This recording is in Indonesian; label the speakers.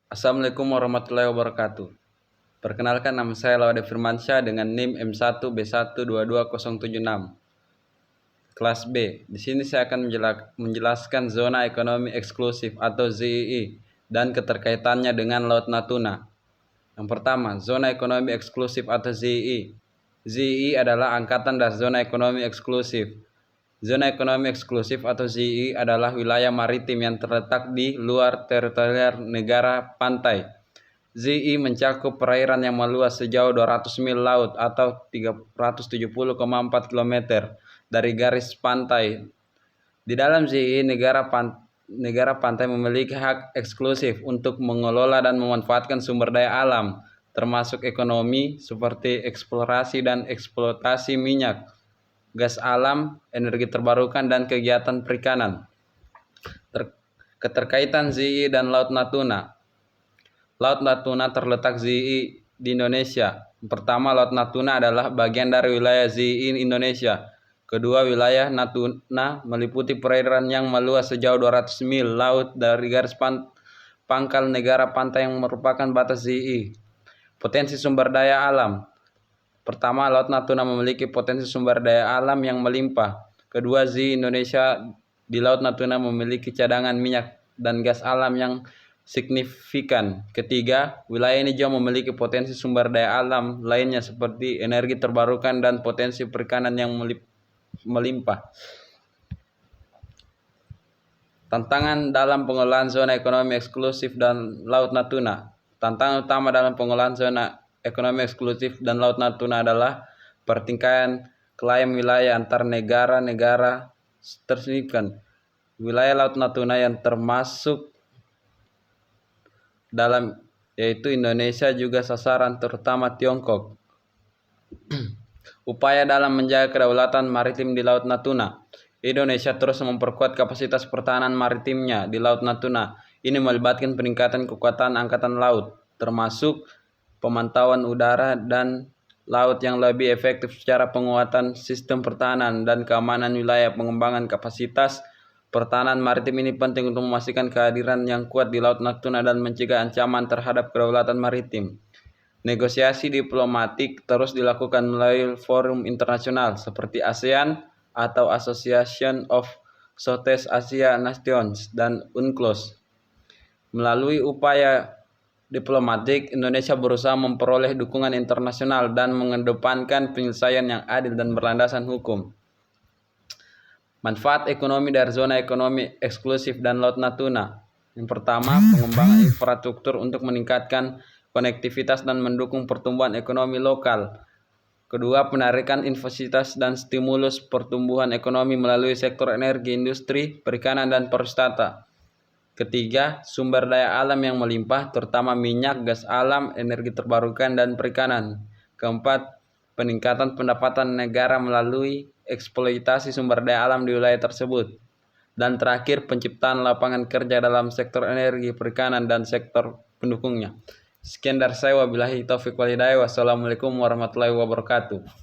Speaker 1: Assalamualaikum warahmatullahi wabarakatuh. Perkenalkan, nama saya Laude Firmansyah dengan NIM M1B1220076 kelas B. Di sini saya akan menjelaskan zona ekonomi eksklusif atau ZEE dan keterkaitannya dengan Laut Natuna. Yang pertama, zona ekonomi eksklusif atau ZEE. ZEE adalah angkatan dari zona ekonomi eksklusif. Zona ekonomi eksklusif atau ZEE adalah wilayah maritim yang terletak di luar teritorial negara pantai. ZEE mencakup perairan yang meluas sejauh 200 mil laut atau 370,4 km dari garis pantai. Di dalam ZEE, negara pantai memiliki hak eksklusif untuk mengelola dan memanfaatkan sumber daya alam, termasuk ekonomi seperti eksplorasi dan eksploitasi minyak, gas alam, energi terbarukan, dan kegiatan perikanan. Keterkaitan ZEE dan Laut Natuna. Laut Natuna terletak ZEE di Indonesia. Pertama, Laut Natuna adalah bagian dari wilayah ZEE Indonesia. Kedua, wilayah Natuna meliputi perairan yang meluas sejauh 200 mil laut dari garis pangkal negara pantai yang merupakan batas ZEE. Potensi sumber daya alam. Pertama, Laut Natuna memiliki potensi sumber daya alam yang melimpah. Kedua, ZEE Indonesia di Laut Natuna memiliki cadangan minyak dan gas alam yang signifikan. Ketiga, wilayah ini juga memiliki potensi sumber daya alam lainnya seperti energi terbarukan dan potensi perikanan yang melimpah. Tantangan dalam pengelolaan zona ekonomi eksklusif dan Laut Natuna. Tantangan utama dalam pengelolaan zona ekonomi eksklusif dan Laut Natuna adalah pertikaian klaim wilayah antar negara-negara tersignifikan. Wilayah Laut Natuna yang termasuk dalam yaitu Indonesia juga sasaran terutama Tiongkok. Upaya dalam menjaga kedaulatan maritim di Laut Natuna. Indonesia terus memperkuat kapasitas pertahanan maritimnya di Laut Natuna. Ini melibatkan peningkatan kekuatan angkatan laut, termasuk pemantauan udara dan laut yang lebih efektif secara penguatan sistem pertahanan dan keamanan wilayah. Pengembangan kapasitas pertahanan maritim ini penting untuk memastikan kehadiran yang kuat di Laut Natuna dan mencegah ancaman terhadap kedaulatan maritim. Negosiasi diplomatik terus dilakukan melalui forum internasional seperti ASEAN atau Association of Southeast Asia Nations dan UNCLOS. Melalui upaya diplomatik, Indonesia berusaha memperoleh dukungan internasional dan mengedepankan penyelesaian yang adil dan berlandasan hukum. Manfaat ekonomi dari zona ekonomi eksklusif dan Laut Natuna. Yang pertama, pengembangan infrastruktur untuk meningkatkan konektivitas dan mendukung pertumbuhan ekonomi lokal. Kedua, penarikan investasi dan stimulus pertumbuhan ekonomi melalui sektor energi, industri, perikanan, dan pariwisata. Ketiga, sumber daya alam yang melimpah, terutama minyak, gas alam, energi terbarukan, dan perikanan. Keempat, peningkatan pendapatan negara melalui eksploitasi sumber daya alam di wilayah tersebut. Dan terakhir, penciptaan lapangan kerja dalam sektor energi, perikanan, dan sektor pendukungnya. Sekian dari saya, wabillahi taufiq wal hidayah. Wassalamualaikum warahmatullahi wabarakatuh.